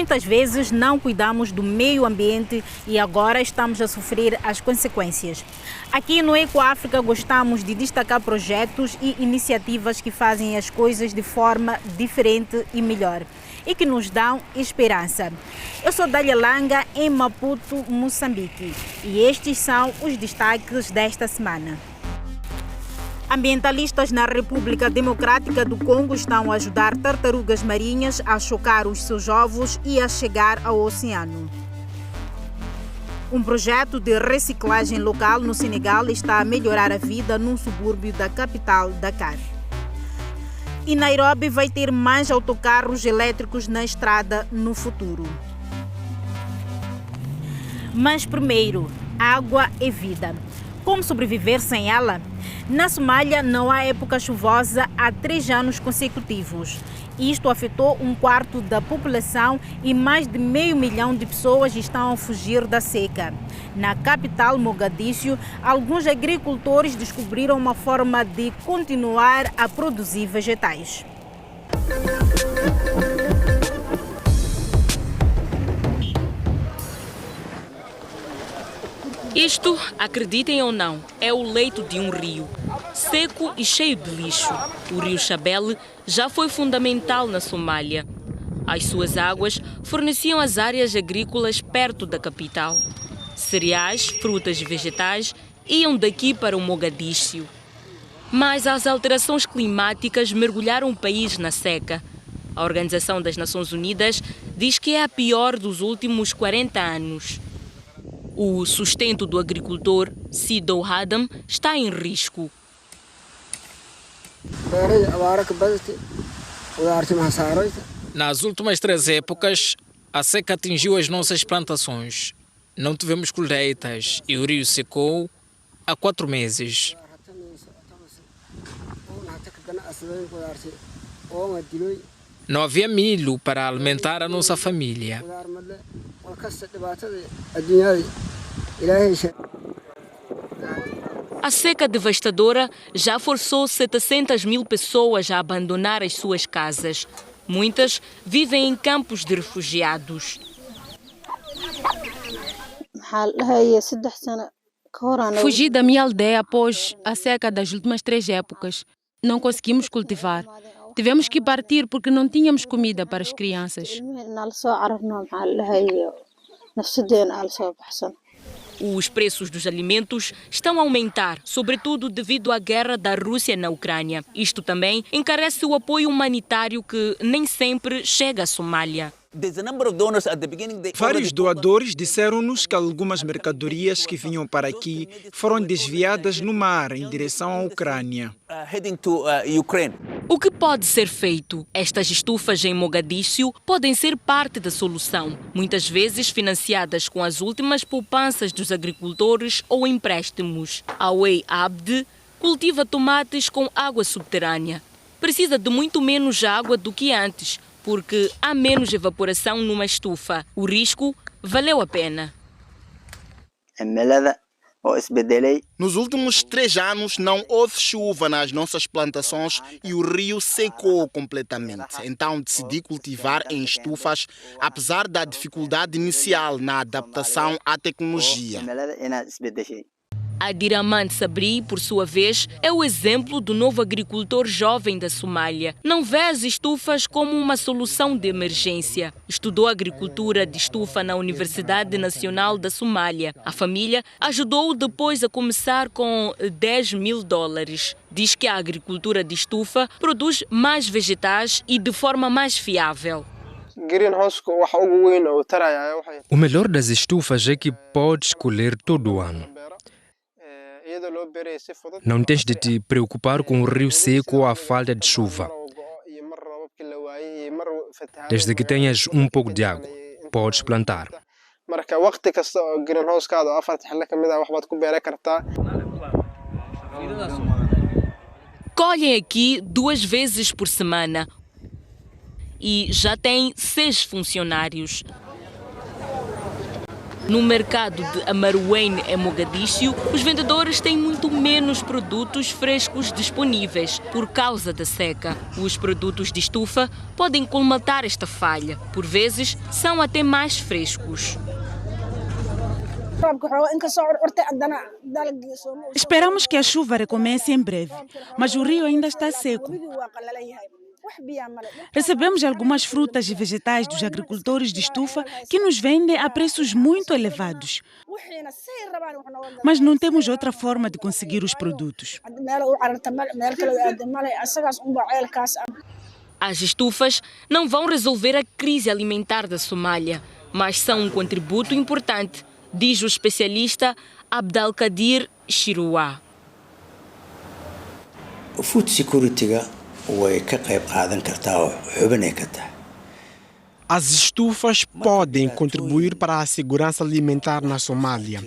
muitas vezes não cuidamos do meio ambiente e agora estamos a sofrer as consequências. Aqui no EcoAfrica gostamos de destacar projetos e iniciativas que fazem as coisas de forma diferente e melhor e que nos dão esperança. Eu sou Dália Langa, em Maputo, Moçambique, e estes são os destaques desta semana. Ambientalistas na República Democrática do Congo estão a ajudar tartarugas marinhas a chocar os seus ovos e a chegar ao oceano. Um projeto de reciclagem local no Senegal está a melhorar a vida num subúrbio da capital, Dakar. E Nairobi vai ter mais autocarros elétricos na estrada no futuro. Mas primeiro, água é vida. Como sobreviver sem ela? Na Somália não há época chuvosa há 3 anos consecutivos. Isto afetou 1/4 da população e mais de 500 mil de pessoas estão a fugir da seca. Na capital, Mogadíscio, alguns agricultores descobriram uma forma de continuar a produzir vegetais. Isto, acreditem ou não, é o leito de um rio, seco e cheio de lixo. O rio Shabelle já foi fundamental na Somália. As suas águas forneciam as áreas agrícolas perto da capital. Cereais, frutas e vegetais iam daqui para o Mogadíscio. Mas as alterações climáticas mergulharam o país na seca. A Organização das Nações Unidas diz que é a pior dos últimos 40 anos. O sustento do agricultor Sidou Hadam está em risco. Nas últimas 3 épocas, a seca atingiu as nossas plantações. Não tivemos colheitas e o rio secou há 4 meses. Não havia milho para alimentar a nossa família. A seca devastadora já forçou 700 mil pessoas a abandonar as suas casas. Muitas vivem em campos de refugiados. Fugi da minha aldeia após a seca das últimas 3 épocas. Não conseguimos cultivar. Tivemos que partir porque não tínhamos comida para as crianças. Os preços dos alimentos estão a aumentar, sobretudo devido à guerra da Rússia na Ucrânia. Isto também encarece o apoio humanitário que nem sempre chega à Somália. Vários doadores disseram-nos que algumas mercadorias que vinham para aqui foram desviadas no mar em direção à Ucrânia. O que pode ser feito? Estas estufas em Mogadíscio podem ser parte da solução, muitas vezes financiadas com as últimas poupanças dos agricultores ou empréstimos. Awei Abde cultiva tomates com água subterrânea. Precisa de muito menos água do que antes, porque há menos evaporação numa estufa. O risco valeu a pena. Nos últimos 3 anos não houve chuva nas nossas plantações e o rio secou completamente. Então decidi cultivar em estufas, apesar da dificuldade inicial na adaptação à tecnologia. Adiraman Sabri, por sua vez, é o exemplo do novo agricultor jovem da Somália. Não vê as estufas como uma solução de emergência. Estudou agricultura de estufa na Universidade Nacional da Somália. A família ajudou-o depois a começar com $10.000. Diz que a agricultura de estufa produz mais vegetais e de forma mais fiável. O melhor das estufas é que podes colher todo o ano. Não tens de te preocupar com o rio seco ou a falta de chuva. Desde que tenhas um pouco de água, podes plantar. Colhem aqui 2 vezes por semana e já tem 6 funcionários. No mercado de Amaruene, em Mogadíscio, os vendedores têm muito menos produtos frescos disponíveis por causa da seca. Os produtos de estufa podem colmatar esta falha. Por vezes, são até mais frescos. Esperamos que a chuva recomece em breve, mas o rio ainda está seco. Recebemos algumas frutas e vegetais dos agricultores de estufa que nos vendem a preços muito elevados. Mas não temos outra forma de conseguir os produtos. As estufas não vão resolver a crise alimentar da Somália, mas são um contributo importante, diz o especialista Abdelkadir Shirua. Food security As estufas podem contribuir para a segurança alimentar na Somália,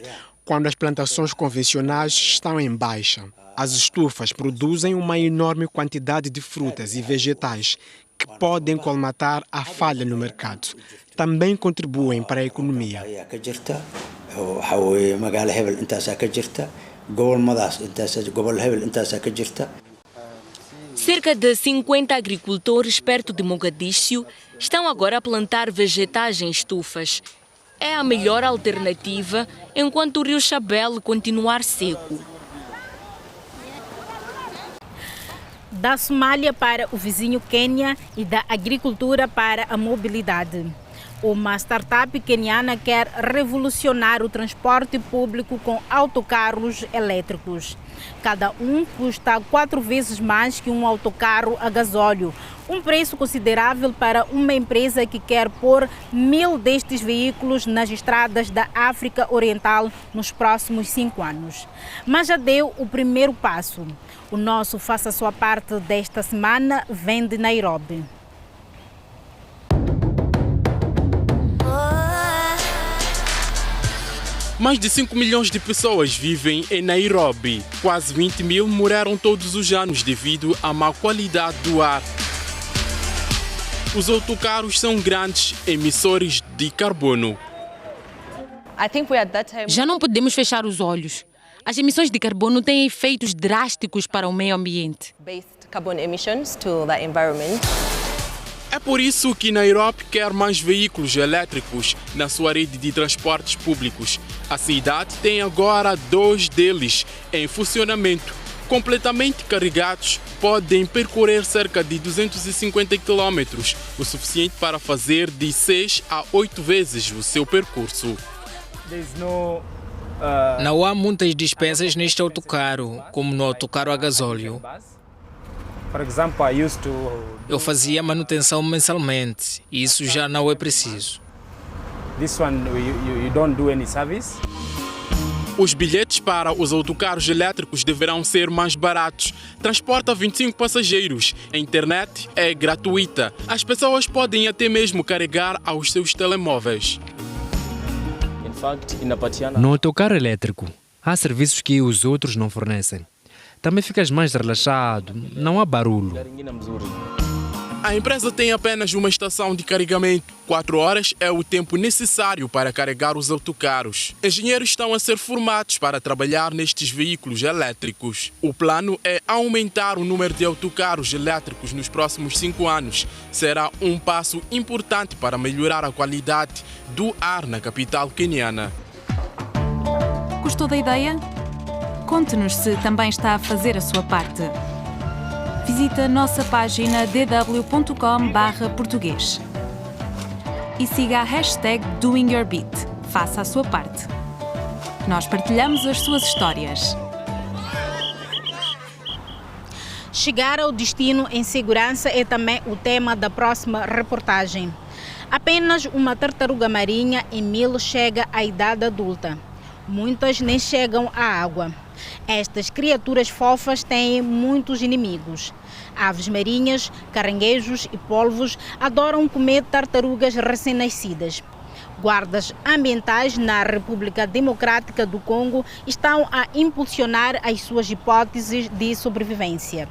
quando as plantações convencionais estão em baixa. As estufas produzem uma enorme quantidade de frutas e vegetais que podem colmatar a falha no mercado. Também contribuem para a economia. Cerca de 50 agricultores perto de Mogadíscio estão agora a plantar vegetais em estufas. É a melhor alternativa enquanto o rio Shabelle continuar seco. Da Somália para o vizinho Quênia e da agricultura para a mobilidade. Uma startup queniana quer revolucionar o transporte público com autocarros elétricos. Cada um custa 4 vezes mais que um autocarro a gasóleo, um preço considerável para uma empresa que quer pôr 1.000 destes veículos nas estradas da África Oriental nos próximos 5 anos. Mas já deu o primeiro passo. O nosso Faça a Sua Parte desta semana vem de Nairobi. Mais de 5 milhões de pessoas vivem em Nairobi. Quase 20 mil morreram todos os anos devido à má qualidade do ar. Os autocarros são grandes emissores de carbono. Já não podemos fechar os olhos. As emissões de carbono têm efeitos drásticos para o meio ambiente. É por isso que Nairobi quer mais veículos elétricos na sua rede de transportes públicos. A cidade tem agora 2 deles em funcionamento. Completamente carregados, podem percorrer cerca de 250 quilômetros, o suficiente para fazer de 6 a 8 vezes o seu percurso. Não há muitas despesas neste autocarro, como no autocarro a gasóleo. Eu fazia manutenção mensalmente, e isso já não é preciso. Os bilhetes para os autocarros elétricos deverão ser mais baratos. Transporta 25 passageiros. A internet é gratuita. As pessoas podem até mesmo carregar aos seus telemóveis. No autocarro elétrico, há serviços que os outros não fornecem. Também ficas mais relaxado, não há barulho. A empresa tem apenas uma estação de carregamento. 4 horas é o tempo necessário para carregar os autocarros. Engenheiros estão a ser formados para trabalhar nestes veículos elétricos. O plano é aumentar o número de autocarros elétricos nos próximos 5 anos. Será um passo importante para melhorar a qualidade do ar na capital queniana. Gostou da ideia? Conte-nos se também está a fazer a sua parte. Visita a nossa página dw.com/português e siga a hashtag DoingYourBit. Faça a sua parte. Nós partilhamos as suas histórias. Chegar ao destino em segurança é também o tema da próxima reportagem. Apenas uma tartaruga marinha, Emil, chega à idade adulta. Muitas nem chegam à água. Estas criaturas fofas têm muitos inimigos. Aves marinhas, caranguejos e polvos adoram comer tartarugas recém-nascidas. Guardas ambientais na República Democrática do Congo estão a impulsionar as suas hipóteses de sobrevivência.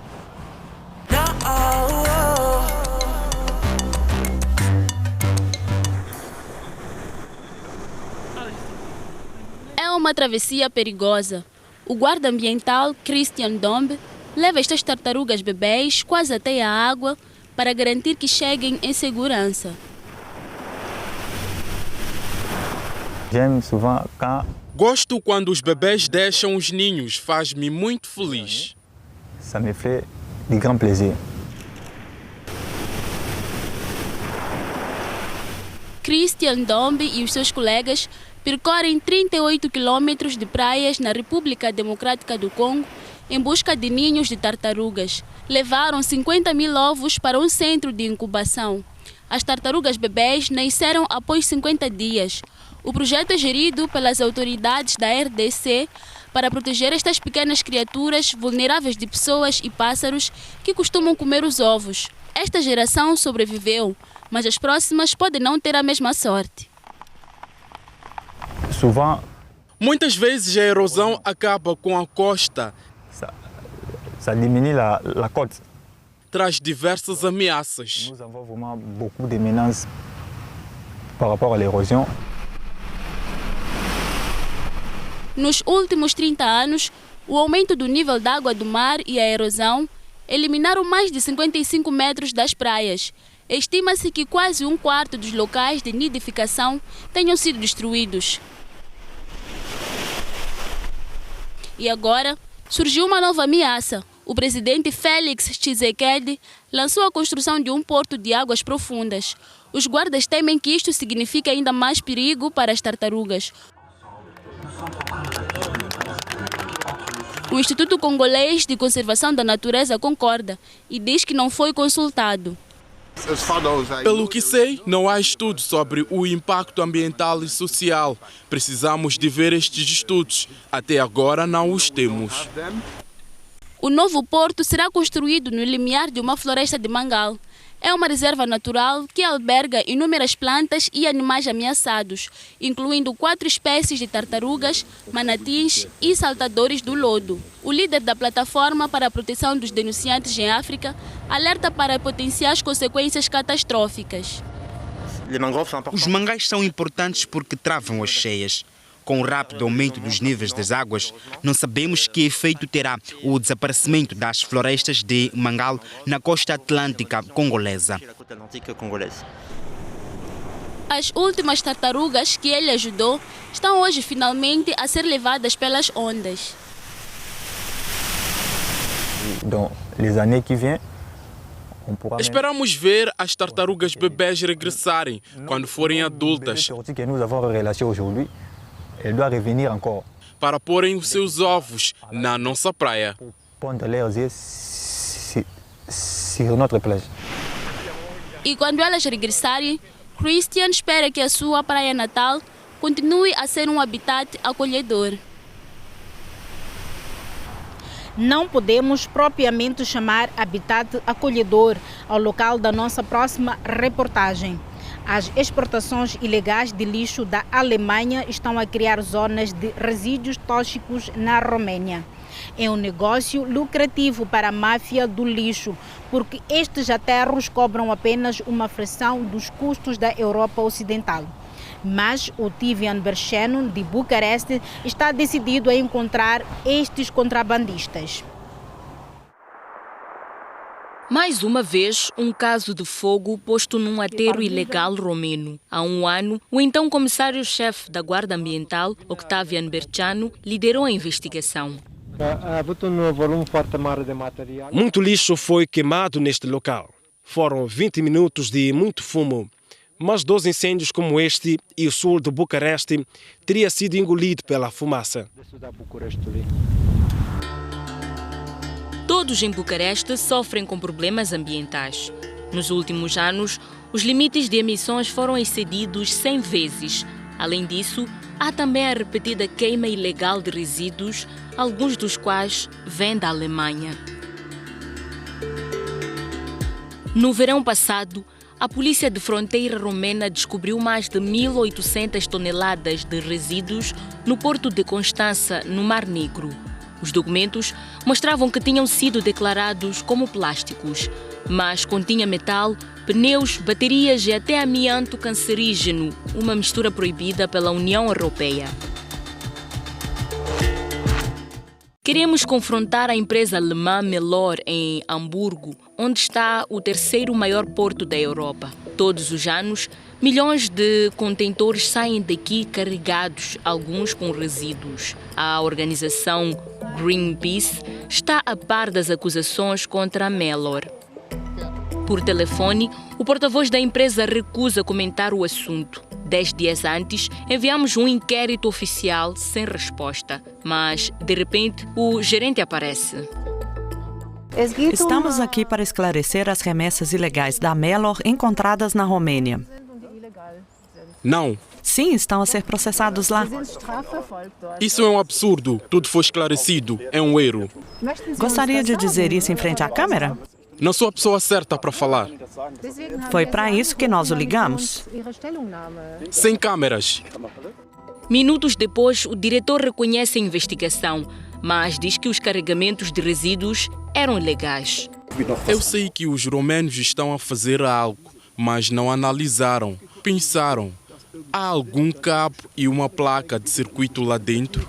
uma travessia perigosa. O guarda ambiental Christian Dombe leva estas tartarugas bebês quase até a água para garantir que cheguem em segurança. Gosto quando os bebês deixam os ninhos, faz-me muito feliz. Ça me fait de grand plaisir. Christian Dombe e os seus colegas percorrem 38 quilômetros de praias na República Democrática do Congo em busca de ninhos de tartarugas. Levaram 50.000 ovos para um centro de incubação. As tartarugas bebês nasceram após 50 dias. O projeto é gerido pelas autoridades da RDC para proteger estas pequenas criaturas vulneráveis de pessoas e pássaros que costumam comer os ovos. Esta geração sobreviveu, mas as próximas podem não ter a mesma sorte. Muitas vezes a erosão acaba com a costa. Ça diminue la côte. Traz diversas ameaças. Nous avons vraiment beaucoup de menaces par rapport à l'érosion. Nos últimos 30 anos, o aumento do nível da água do mar e a erosão eliminaram mais de 55 metros das praias. Estima-se que quase um quarto dos locais de nidificação tenham sido destruídos. E agora surgiu uma nova ameaça. O presidente Félix Tshisekedi lançou a construção de um porto de águas profundas. Os guardas temem que isto signifique ainda mais perigo para as tartarugas. O Instituto Congolês de Conservação da Natureza concorda e diz que não foi consultado. Pelo que sei, não há estudos sobre o impacto ambiental e social. Precisamos de ver estes estudos. Até agora não os temos. O novo porto será construído no limiar de uma floresta de mangal. É uma reserva natural que alberga inúmeras plantas e animais ameaçados, incluindo 4 espécies de tartarugas, manatins e saltadores do lodo. O líder da plataforma para a proteção dos denunciantes em África alerta para potenciais consequências catastróficas. Os mangais são importantes porque travam as cheias. Com o rápido aumento dos níveis das águas, não sabemos que efeito terá o desaparecimento das florestas de mangal na costa atlântica congolesa. As últimas tartarugas que ele ajudou estão hoje finalmente a ser levadas pelas ondas. Esperamos ver as tartarugas bebês regressarem quando forem adultas, para porem os seus ovos na nossa praia. E quando elas regressarem, Christian espera que a sua praia natal continue a ser um habitat acolhedor. Não podemos propriamente chamar habitat acolhedor ao local da nossa próxima reportagem. As exportações ilegais de lixo da Alemanha estão a criar zonas de resíduos tóxicos na Romênia. É um negócio lucrativo para a máfia do lixo, porque estes aterros cobram apenas uma fração dos custos da Europa Ocidental. Mas o Tivian Bercheno, de Bucareste, está decidido a encontrar estes contrabandistas. Mais uma vez, um caso de fogo posto num aterro ilegal romeno. Há um ano, o então comissário-chefe da Guarda Ambiental, Octavian Berchano, liderou a investigação. Muito lixo foi queimado neste local. Foram 20 minutos de muito fumo. Mas 2 incêndios como este e o sul de Bucareste teria sido engolido pela fumaça. Todos em Bucareste sofrem com problemas ambientais. Nos últimos anos, os limites de emissões foram excedidos 100 vezes. Além disso, há também a repetida queima ilegal de resíduos, alguns dos quais vêm da Alemanha. No verão passado, a Polícia de Fronteira Romena descobriu mais de 1.800 toneladas de resíduos no porto de Constança, no Mar Negro. Os documentos mostravam que tinham sido declarados como plásticos, mas continha metal, pneus, baterias e até amianto cancerígeno, uma mistura proibida pela União Europeia. Queremos confrontar a empresa alemã Mellor em Hamburgo, onde está o terceiro maior porto da Europa. Todos os anos, milhões de contentores saem daqui carregados, alguns com resíduos. A organização Greenpeace está a par das acusações contra a Mellor. Por telefone, o porta-voz da empresa recusa comentar o assunto. 10 dias antes, enviamos um inquérito oficial sem resposta, mas, de repente, o gerente aparece. Estamos aqui para esclarecer as remessas ilegais da Mellor encontradas na Romênia. Não. Sim, estão a ser processados lá. Isso é um absurdo. Tudo foi esclarecido. É um erro. Gostaria de dizer isso em frente à câmera? Não sou a pessoa certa para falar. Foi para isso que nós o ligamos. Sem câmeras. Minutos depois, o diretor reconhece a investigação, mas diz que os carregamentos de resíduos eram ilegais. Eu sei que os romenos estão a fazer algo, mas não analisaram. Pensaram, há algum cabo e uma placa de circuito lá dentro?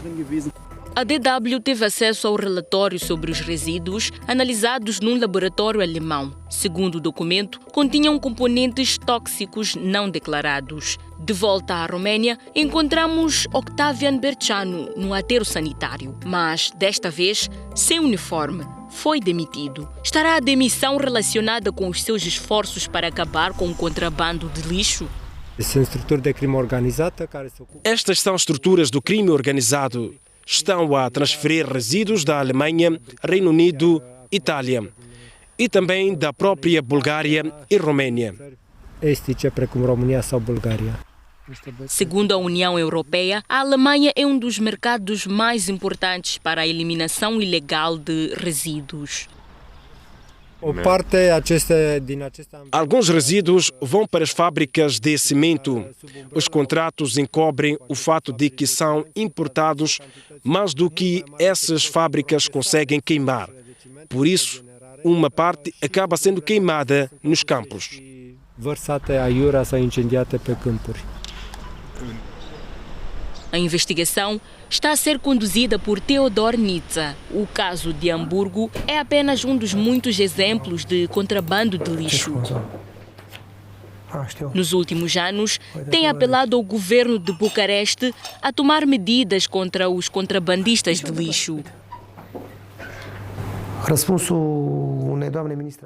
A DW teve acesso ao relatório sobre os resíduos analisados num laboratório alemão. Segundo o documento, continham componentes tóxicos não declarados. De volta à Roménia, encontramos Octavian Bercianu no aterro sanitário, mas, desta vez, sem uniforme. Foi demitido. Estará a demissão relacionada com os seus esforços para acabar com o contrabando de lixo? Estas são estruturas do crime organizado. Estão a transferir resíduos da Alemanha, Reino Unido, Itália e também da própria Bulgária e Roménia. Segundo a União Europeia, a Alemanha é um dos mercados mais importantes para a eliminação ilegal de resíduos. Alguns resíduos vão para as fábricas de cimento. Os contratos encobrem o fato de que são importados mais do que essas fábricas conseguem queimar. Por isso, uma parte acaba sendo queimada nos campos. A investigação está a ser conduzida por Theodor Nitze. O caso de Hamburgo é apenas um dos muitos exemplos de contrabando de lixo. Nos últimos anos, tem apelado ao governo de Bucareste a tomar medidas contra os contrabandistas de lixo.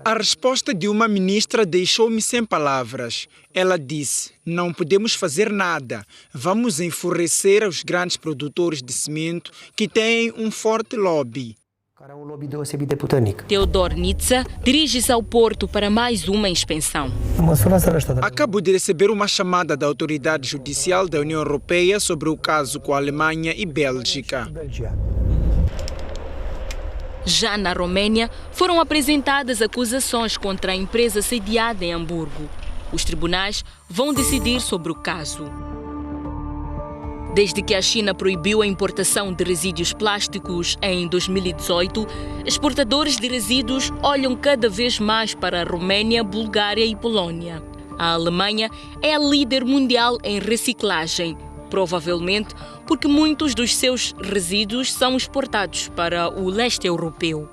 A resposta de uma ministra deixou-me sem palavras. Ela disse: não podemos fazer nada. Vamos enfurecer os grandes produtores de cimento que têm um forte lobby. Theodor Nitze dirige-se ao Porto para mais uma inspeção. Acabo de receber uma chamada da autoridade judicial da União Europeia sobre o caso com a Alemanha e Bélgica. Já na Roménia, foram apresentadas acusações contra a empresa sediada em Hamburgo. Os tribunais vão decidir sobre o caso. Desde que a China proibiu a importação de resíduos plásticos em 2018, exportadores de resíduos olham cada vez mais para a Roménia, Bulgária e Polónia. A Alemanha é a líder mundial em reciclagem, provavelmente porque muitos dos seus resíduos são exportados para o leste europeu.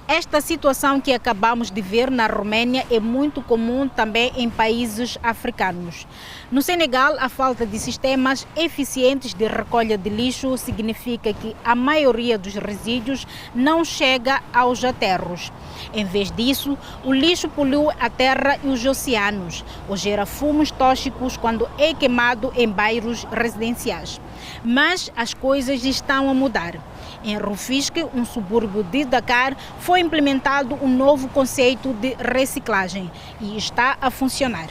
Esta situação que acabamos de ver na Roménia é muito comum também em países africanos. No Senegal, a falta de sistemas eficientes de recolha de lixo significa que a maioria dos resíduos não chega aos aterros. Em vez disso, o lixo polui a terra e os oceanos, ou gera fumos tóxicos quando é queimado em bairros residenciais. Mas as coisas estão a mudar. Em Rufisque, um subúrbio de Dakar, foi implementado um novo conceito de reciclagem e está a funcionar.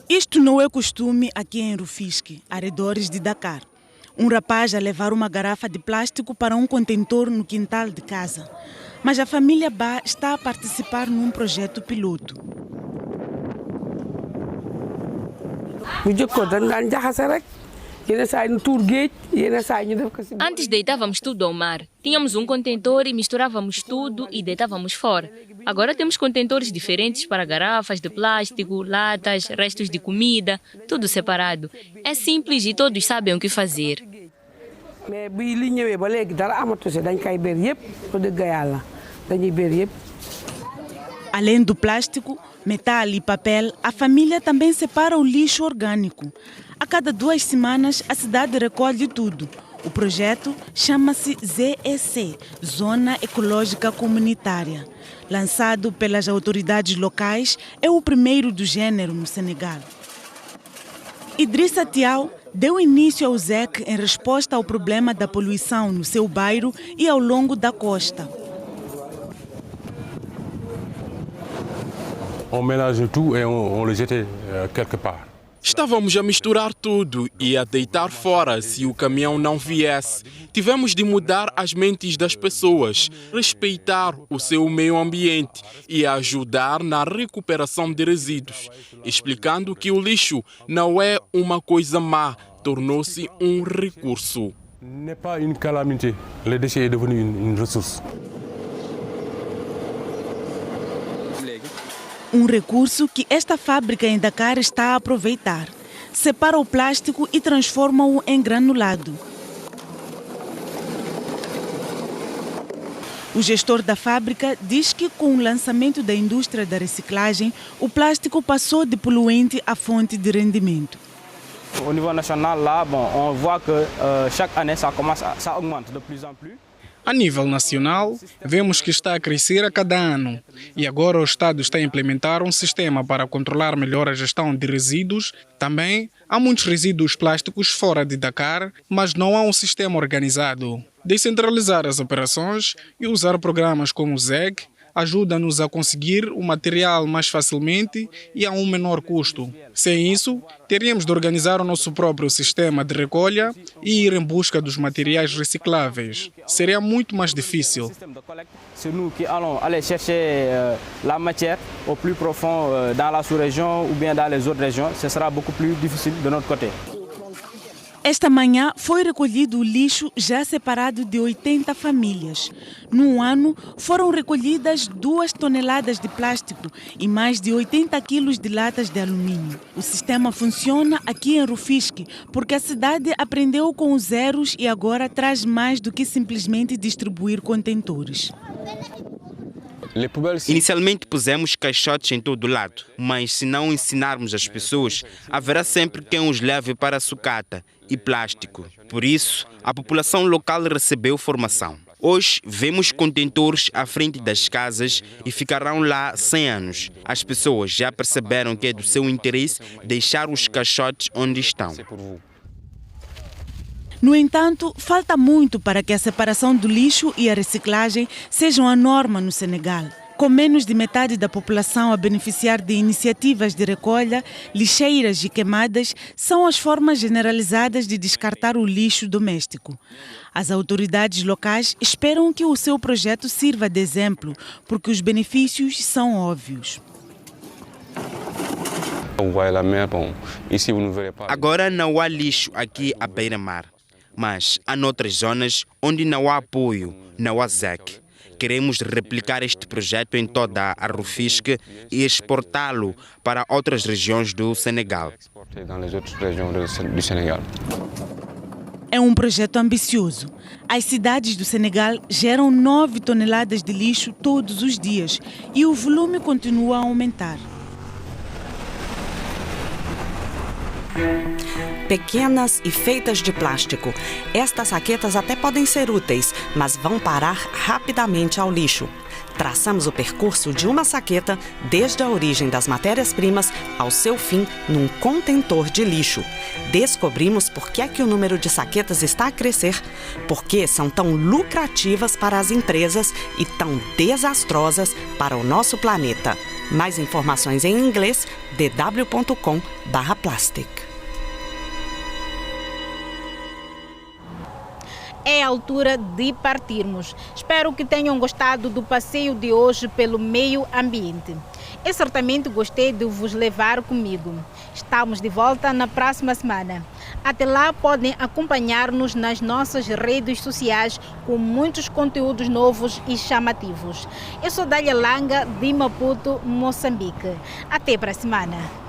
Isto não é costume aqui em Rufisque, arredores de Dakar. Um rapaz a levar uma garrafa de plástico para um contentor no quintal de casa. Mas a família Ba está a participar num projeto piloto. Antes deitávamos tudo ao mar. Tínhamos um contentor e misturávamos tudo e deitávamos fora. Agora temos contentores diferentes para garrafas de plástico, latas, restos de comida, tudo separado. É simples e todos sabem o que fazer. Além do plástico, metal e papel, a família também separa o lixo orgânico. A cada 2 semanas, a cidade recolhe tudo. O projeto chama-se ZEC, Zona Ecológica Comunitária. Lançado pelas autoridades locais, é o primeiro do gênero no Senegal. Idrissa Tiao deu início ao ZEC em resposta ao problema da poluição no seu bairro e ao longo da costa. On mélange tout et on le jette quelque part. Estávamos a misturar tudo e a deitar fora se o caminhão não viesse. Tivemos de mudar as mentes das pessoas, respeitar o seu meio ambiente e ajudar na recuperação de resíduos, explicando que o lixo não é uma coisa má, tornou-se um recurso. N'est pas une calamité. Le déchet est devenu une ressource. Um recurso que esta fábrica em Dakar está a aproveitar. Separa o plástico e transforma-o em granulado. O gestor da fábrica diz que com o lançamento da indústria da reciclagem, o plástico passou de poluente a fonte de rendimento. Au niveau national, là, on voit que chaque année, ça augmente de plus en plus. A nível nacional, vemos que está a crescer a cada ano e agora o Estado está a implementar um sistema para controlar melhor a gestão de resíduos. Também há muitos resíduos plásticos fora de Dakar, mas não há um sistema organizado. Descentralizar as operações e usar programas como o ZEC ajuda-nos a conseguir o material mais facilmente e a um menor custo. Sem isso, teríamos de organizar o nosso próprio sistema de recolha e ir em busca dos materiais recicláveis. Seria muito mais difícil. C'est nous qui allons aller chercher la matière au plus profond dans la sous-région ou bien dans les autres régions. Ce sera beaucoup plus difficile de notre côté. Esta manhã foi recolhido o lixo já separado de 80 famílias. Num ano, foram recolhidas 2 toneladas de plástico e mais de 80 quilos de latas de alumínio. O sistema funciona aqui em Rufisque porque a cidade aprendeu com os zeros e agora traz mais do que simplesmente distribuir contentores. Inicialmente pusemos caixotes em todo lado, mas se não ensinarmos as pessoas, haverá sempre quem os leve para a sucata e plástico. Por isso, a população local recebeu formação. Hoje, vemos contentores à frente das casas e ficarão lá 100 anos. As pessoas já perceberam que é do seu interesse deixar os caixotes onde estão. No entanto, falta muito para que a separação do lixo e a reciclagem sejam a norma no Senegal. Com menos de metade da população a beneficiar de iniciativas de recolha, lixeiras e queimadas são as formas generalizadas de descartar o lixo doméstico. As autoridades locais esperam que o seu projeto sirva de exemplo, porque os benefícios são óbvios. Agora não há lixo aqui à beira-mar. Mas há noutras zonas onde não há apoio, não há ZEC. Queremos replicar este projeto em toda a Rufisque e exportá-lo para outras regiões do Senegal. É um projeto ambicioso. As cidades do Senegal geram 9 toneladas de lixo todos os dias e o volume continua a aumentar. Pequenas e feitas de plástico. Estas saquetas até podem ser úteis, mas vão parar rapidamente ao lixo. Traçamos o percurso de uma saqueta desde a origem das matérias-primas ao seu fim num contentor de lixo. Descobrimos por que é que o número de saquetas está a crescer, porque são tão lucrativas para as empresas e tão desastrosas para o nosso planeta. Mais informações em inglês, dw.com/plastic. É a altura de partirmos. Espero que tenham gostado do passeio de hoje pelo meio ambiente. Eu certamente gostei de vos levar comigo. Estamos de volta na próxima semana. Até lá podem acompanhar-nos nas nossas redes sociais com muitos conteúdos novos e chamativos. Eu sou Dália Langa, de Maputo, Moçambique. Até para a semana.